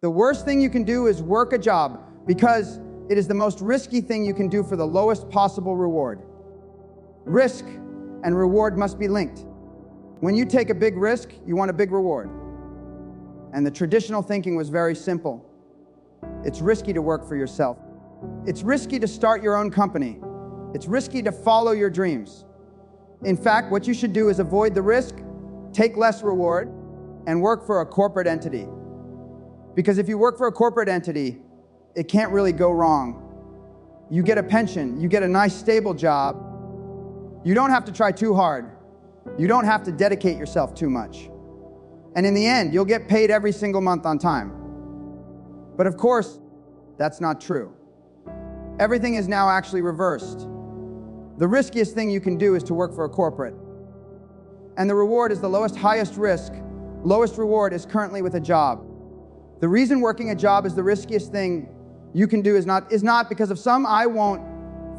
The worst thing you can do is work a job because it is the most risky thing you can do for the lowest possible reward. Risk and reward must be linked. When you take a big risk, you want a big reward. And the traditional thinking was very simple. It's risky to work for yourself. It's risky to start your own company. It's risky to follow your dreams. In fact, what you should do is avoid the risk, take less reward, and work for a corporate entity. Because if you work for a corporate entity, it can't really go wrong. You get a pension, you get a nice stable job. You don't have to try too hard. You don't have to dedicate yourself too much. And in the end, you'll get paid every single month on time. But of course, that's not true. Everything is now actually reversed. The riskiest thing you can do is to work for a corporate. And the reward is the lowest, highest risk, lowest reward is currently with a job. The reason working a job is the riskiest thing you can do is not because of I won't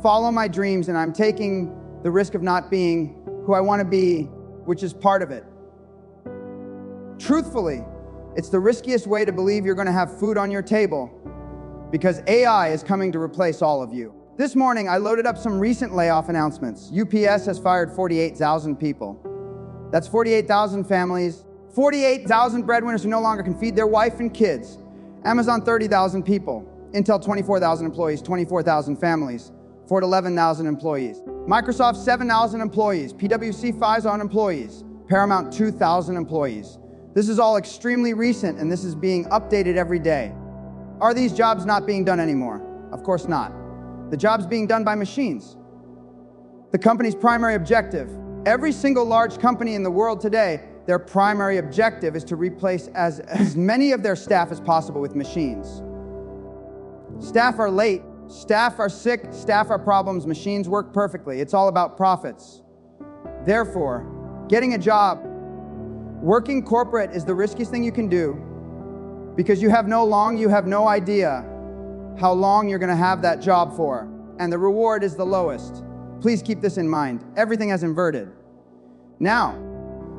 follow my dreams and I'm taking the risk of not being who I want to be, which is part of it. Truthfully, it's the riskiest way to believe you're going to have food on your table because AI is coming to replace all of you. This morning, I loaded up some recent layoff announcements. UPS has fired 48,000 people. That's 48,000 families, 48,000 breadwinners who no longer can feed their wife and kids. Amazon, 30,000 people. Intel, 24,000 employees, 24,000 families. Ford, 11,000 employees. Microsoft, 7,000 employees. PwC, 5,000 employees. Paramount, 2,000 employees. This is all extremely recent, and this is being updated every day. Are these jobs not being done anymore? Of course not. The job's being done by machines. The company's primary objective, every single large company in the world today, their primary objective is to replace as many of their staff as possible with machines. Staff are late, staff are sick, staff are problems, machines work perfectly. It's all about profits. Therefore, getting a job, working corporate is the riskiest thing you can do because you have no idea how long you're going to have that job for, and the reward is the lowest. Please keep this in mind. Everything has inverted. Now,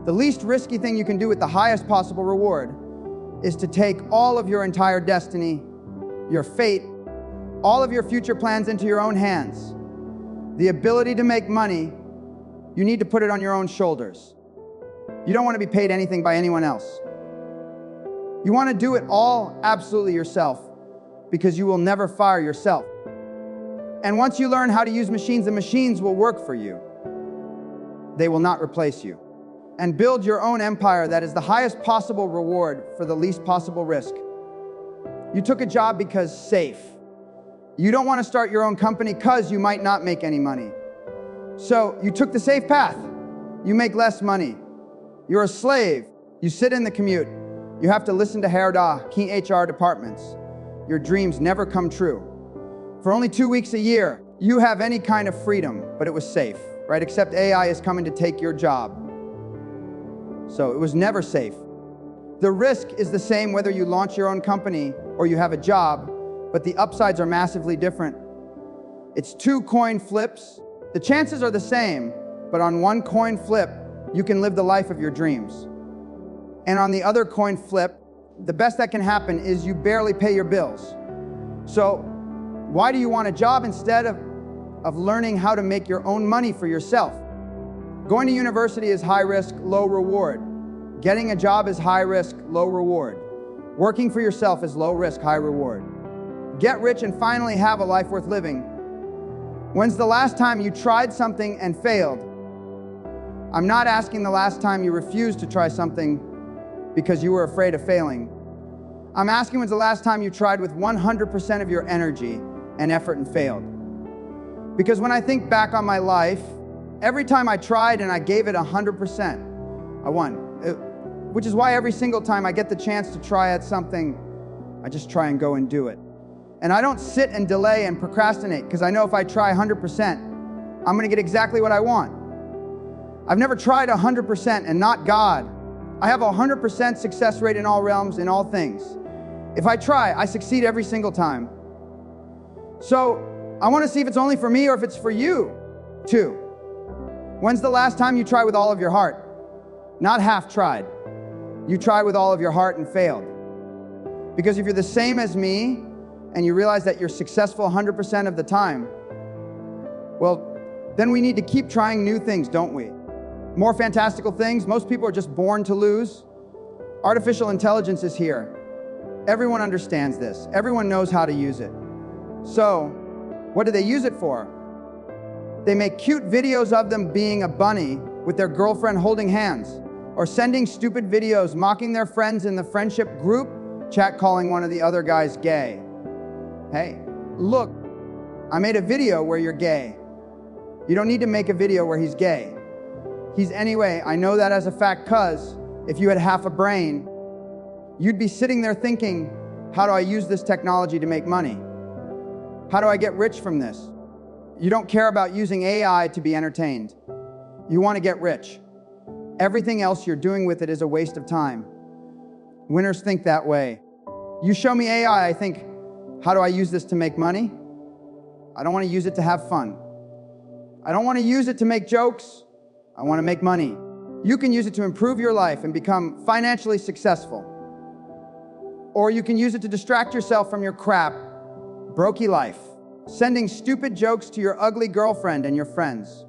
the least risky thing you can do with the highest possible reward is to take all of your entire destiny, your fate, all of your future plans into your own hands. The ability to make money, you need to put it on your own shoulders. You don't want to be paid anything by anyone else. You want to do it all absolutely yourself because you will never fire yourself. And once you learn how to use machines, the machines will work for you. They will not replace you. And build your own empire that is the highest possible reward for the least possible risk. You took a job because safe. You don't want to start your own company because you might not make any money. So you took the safe path. You make less money. You're a slave. You sit in the commute. You have to listen to Herda, key HR departments. Your dreams never come true. For only 2 weeks a year, you have any kind of freedom, but it was safe, right? Except AI is coming to take your job. So it was never safe. The risk is the same whether you launch your own company or you have a job, but the upsides are massively different. It's 2 coin flips. The chances are the same, but on one coin flip, you can live the life of your dreams. And on the other coin flip, the best that can happen is you barely pay your bills. So why do you want a job instead of learning how to make your own money for yourself? Going to university is high risk, low reward. Getting a job is high risk, low reward. Working for yourself is low risk, high reward. Get rich and finally have a life worth living. When's the last time you tried something and failed? I'm not asking the last time you refused to try something because you were afraid of failing. I'm asking when's the last time you tried with 100% of your energy and effort and failed? Because when I think back on my life, every time I tried and I gave it 100%, I won. Which is why every single time I get the chance to try at something, I just try and go and do it. And I don't sit and delay and procrastinate because I know if I try 100%, I'm going to get exactly what I want. I've never tried 100% and not God. I have a 100% success rate in all realms, in all things. If I try, I succeed every single time. So I want to see if it's only for me or if it's for you too. When's the last time you tried with all of your heart? Not half tried. You tried with all of your heart and failed. Because if you're the same as me and you realize that you're successful 100% of the time, well, then we need to keep trying new things, don't we? More fantastical things. Most people are just born to lose. Artificial intelligence is here. Everyone understands this. Everyone knows how to use it. So, what do they use it for? They make cute videos of them being a bunny with their girlfriend holding hands, or sending stupid videos mocking their friends in the friendship group chat, calling one of the other guys gay. Hey, look, I made a video where you're gay. You don't need to make a video where he's gay. He's anyway. I know that as a fact, because if you had half a brain, you'd be sitting there thinking, how do I use this technology to make money? How do I get rich from this? You don't care about using AI to be entertained. You want to get rich. Everything else you're doing with it is a waste of time. Winners think that way. You show me AI, I think, how do I use this to make money? I don't want to use it to have fun. I don't want to use it to make jokes. I want to make money. You can use it to improve your life and become financially successful. Or you can use it to distract yourself from your crap, brokey life, sending stupid jokes to your ugly girlfriend and your friends.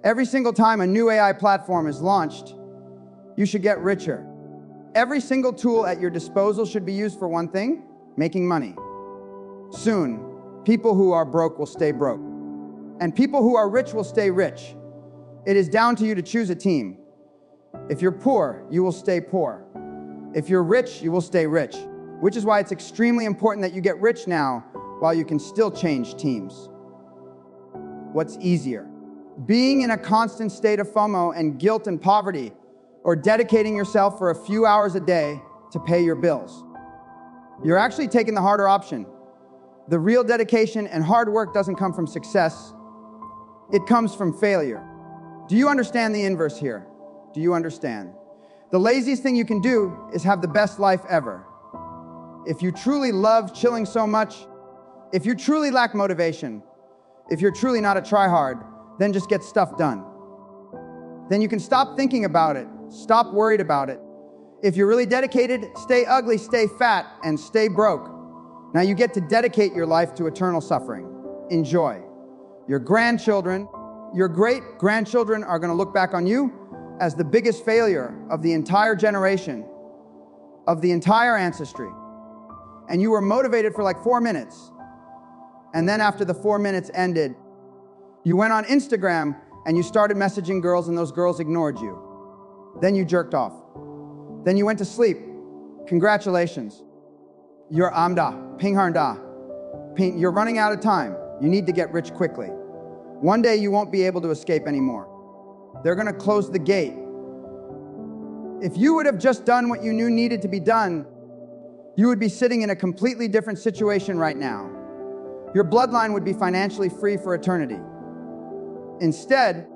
Every single time a new AI platform is launched, you should get richer. Every single tool at your disposal should be used for one thing: making money. Soon, people who are broke will stay broke, and people who are rich will stay rich. It is down to you to choose a team. If you're poor, you will stay poor. If you're rich, you will stay rich, which is why it's extremely important that you get rich now while you can still change teams. What's easier? Being in a constant state of FOMO and guilt and poverty, or dedicating yourself for a few hours a day to pay your bills? You're actually taking the harder option. The real dedication and hard work doesn't come from success. It comes from failure. Do you understand the inverse here? Do you understand? The laziest thing you can do is have the best life ever. If you truly love chilling so much, if you truly lack motivation, if you're truly not a tryhard, then just get stuff done. Then you can stop thinking about it, stop worried about it. If you're really dedicated, stay ugly, stay fat, and stay broke. Now you get to dedicate your life to eternal suffering. Enjoy. Your grandchildren, your great-grandchildren are going to look back on you as the biggest failure of the entire generation, of the entire ancestry. And you were motivated for like 4 minutes. And then after the 4 minutes ended, you went on Instagram and you started messaging girls, and those girls ignored you. Then you jerked off. Then you went to sleep. Congratulations. You're amda, pingharnda. You're running out of time. You need to get rich quickly. One day you won't be able to escape anymore. They're going to close the gate. If you would have just done what you knew needed to be done, you would be sitting in a completely different situation right now. Your bloodline would be financially free for eternity. Instead,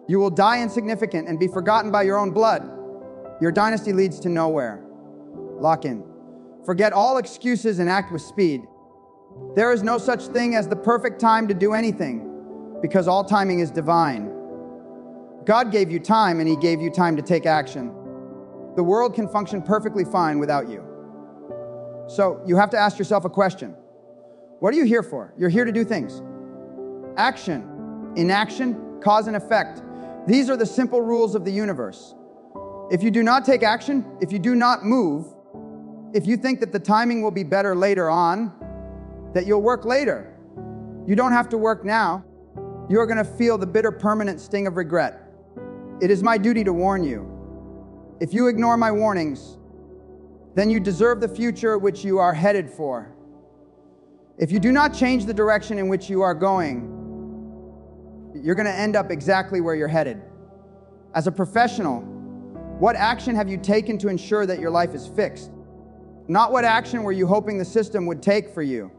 you will die insignificant and be forgotten by your own blood. Your dynasty leads to nowhere. Lock in. Forget all excuses and act with speed. There is no such thing as the perfect time to do anything, because all timing is divine. God gave you time, and He gave you time to take action. The world can function perfectly fine without you. So you have to ask yourself a question. What are you here for? You're here to do things. Action, inaction, cause and effect. These are the simple rules of the universe. If you do not take action, if you do not move, if you think that the timing will be better later on, that you'll work later, you don't have to work now. You're going to feel the bitter permanent sting of regret. It is my duty to warn you. If you ignore my warnings, then you deserve the future which you are headed for. If you do not change the direction in which you are going, you're going to end up exactly where you're headed. As a professional, what action have you taken to ensure that your life is fixed? Not what action were you hoping the system would take for you.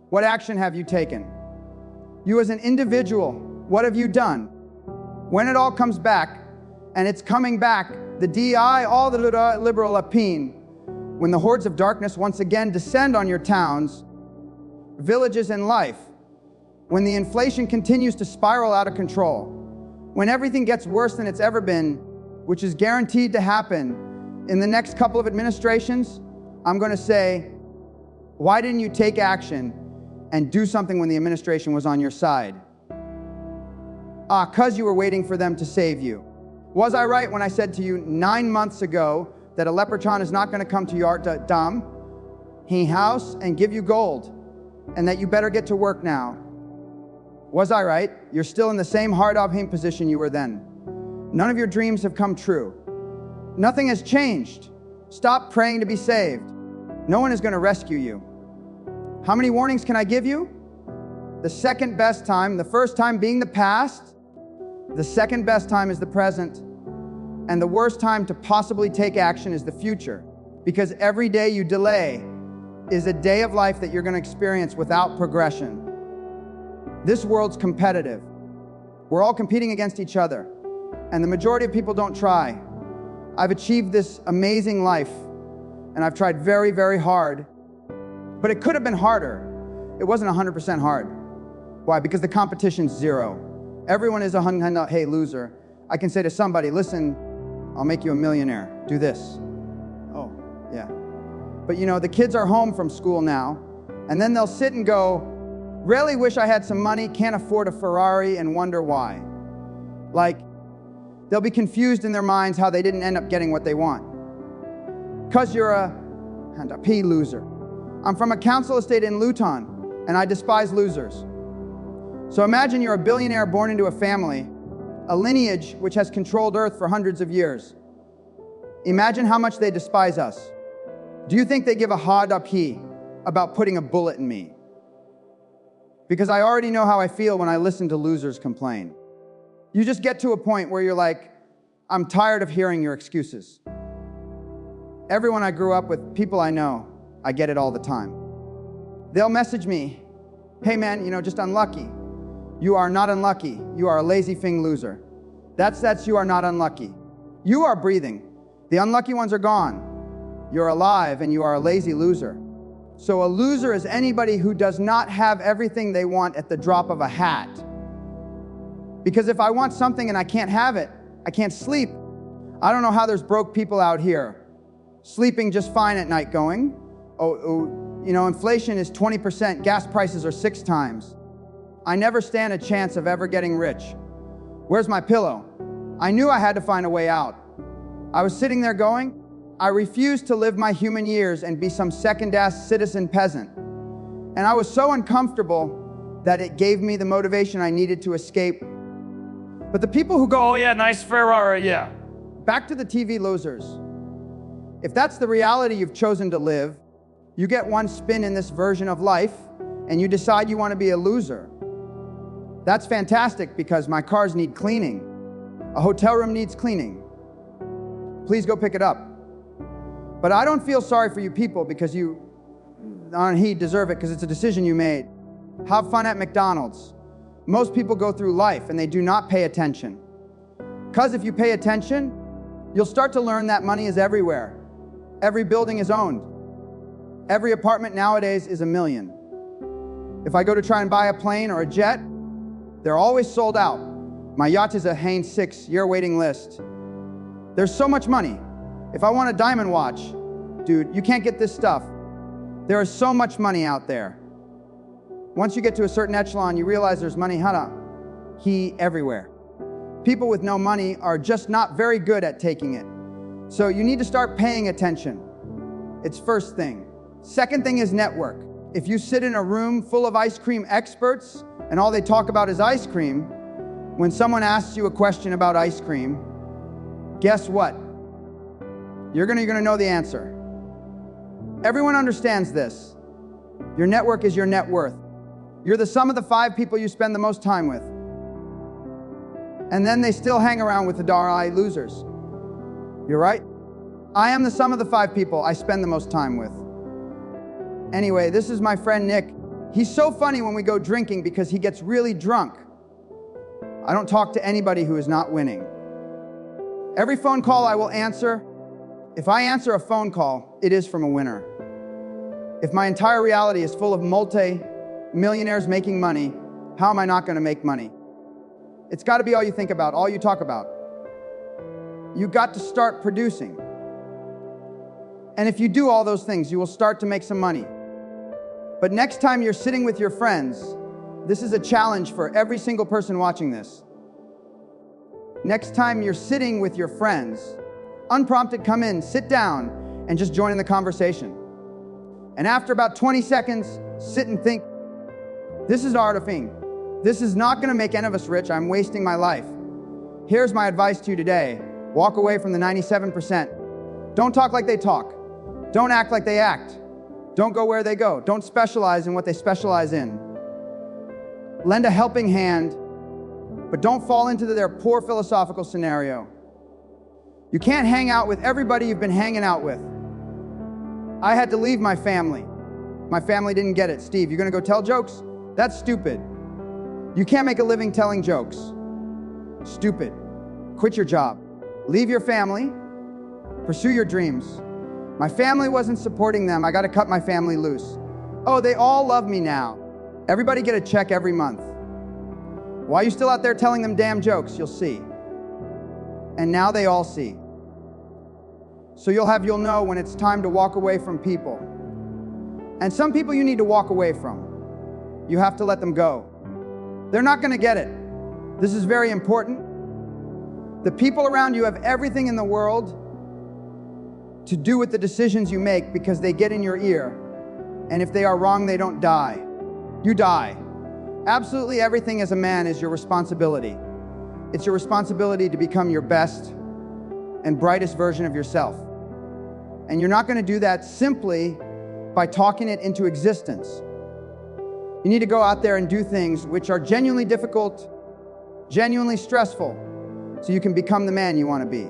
What action have you taken? You as an individual, what have you done? When it all comes back, and it's coming back, the DI, all the liberal apine, when the hordes of darkness once again descend on your towns, villages, and life, when the inflation continues to spiral out of control, when everything gets worse than it's ever been, which is guaranteed to happen in the next couple of administrations, I'm going to say, why didn't you take action and do something when the administration was on your side? 'Cause you were waiting for them to save you. Was I right when I said to you 9 months ago that a leprechaun is not going to come to your house and give you gold, and that you better get to work now? Was I right? You're still in the same hard position you were then. None of your dreams have come true. Nothing has changed. Stop praying to be saved. No one is going to rescue you. How many warnings can I give you? The second best time, the first time being the past, the second best time is the present, and the worst time to possibly take action is the future. Because every day you delay is a day of life that you're going to experience without progression. This world's competitive. We're all competing against each other, and the majority of people don't try. I've achieved this amazing life, and I've tried very, very hard, but it could have been harder. It wasn't 100% hard. Why? Because the competition's zero. Everyone is a hey, loser. I can say to somebody, listen, I'll make you a millionaire. Do this. Oh, yeah. But you know, the kids are home from school now, and then they'll sit and go, really wish I had some money, can't afford a Ferrari, and wonder why. Like, they'll be confused in their minds how they didn't end up getting what they want. Because you're a loser. I'm from a council estate in Luton, and I despise losers. So imagine you're a billionaire born into a family, a lineage which has controlled Earth for hundreds of years. Imagine how much they despise us. Do you think they give a about putting a bullet in me? Because I already know how I feel when I listen to losers complain. You just get to a point where you're like, I'm tired of hearing your excuses. Everyone I grew up with, people I know, I get it all the time. They'll message me, hey man, just unlucky. You are not unlucky. You are a lazy thing loser. That's you are not unlucky. You are breathing. The unlucky ones are gone. You're alive and you are a lazy loser. So a loser is anybody who does not have everything they want at the drop of a hat. Because if I want something and I can't have it, I can't sleep. I don't know how there's broke people out here sleeping just fine at night going, inflation is 20%, gas prices are 6 times. I never stand a chance of ever getting rich. Where's my pillow? I knew I had to find a way out. I was sitting there going, I refused to live my human years and be some second-class citizen peasant. And I was so uncomfortable that it gave me the motivation I needed to escape. But the people who go, oh yeah, nice Ferrari, yeah. Back to the TV losers. If that's the reality you've chosen to live, you get one spin in this version of life and you decide you want to be a loser. That's fantastic because my cars need cleaning. A hotel room needs cleaning. Please go pick it up. But I don't feel sorry for you people because you deserve it because it's a decision you made. Have fun at McDonald's. Most people go through life and they do not pay attention. Because if you pay attention, you'll start to learn that money is everywhere. Every building is owned. Every apartment nowadays is $1 million. If I go to try and buy a plane or a jet, they're always sold out. My yacht is a Haynes 6-year waiting list. There's so much money. If I want a diamond watch, dude, you can't get this stuff. There is so much money out there. Once you get to a certain echelon, you realize there's money everywhere. People with no money are just not very good at taking it. So you need to start paying attention. It's first thing. Second thing is network. If you sit in a room full of ice cream experts and all they talk about is ice cream, when someone asks you a question about ice cream, guess what? You're gonna know the answer. Everyone understands this. Your network is your net worth. You're the sum of the 5 people you spend the most time with. And then they still hang around with the losers. You're right. I am the sum of the 5 people I spend the most time with. Anyway, this is my friend Nick. He's so funny when we go drinking because he gets really drunk. I don't talk to anybody who is not winning. Every phone call I will answer, if I answer a phone call, it is from a winner. If my entire reality is full of multi-millionaires making money, how am I not going to make money? It's got to be all you think about, all you talk about. You got to start producing. And if you do all those things, you will start to make some money. But next time you're sitting with your friends, this is a challenge for every single person watching this. Next time you're sitting with your friends, unprompted, come in, sit down, and just join in the conversation. And after about 20 seconds, sit and think, this is art of thing. This is not gonna make any of us rich. I'm wasting my life. Here's my advice to you today. Walk away from the 97%. Don't talk like they talk. Don't act like they act. Don't go where they go. Don't specialize in what they specialize in. Lend a helping hand, but don't fall into their poor philosophical scenario. You can't hang out with everybody you've been hanging out with. I had to leave my family. My family didn't get it. Steve, you're gonna go tell jokes? That's stupid. You can't make a living telling jokes. Stupid. Quit your job. Leave your family. Pursue your dreams. My family wasn't supporting them. I got to cut my family loose. Oh, they all love me now. Everybody get a check every month. Why are you still out there telling them damn jokes? You'll see. And now they all see. So you'll know when it's time to walk away from people. And some people you need to walk away from. You have to let them go. They're not going to get it. This is very important. The people around you have everything in the world to do with the decisions you make because they get in your ear. And if they are wrong, they don't die. You die. Absolutely everything as a man is your responsibility. It's your responsibility to become your best and brightest version of yourself. And you're not going to do that simply by talking it into existence. You need to go out there and do things which are genuinely difficult, genuinely stressful, so you can become the man you want to be.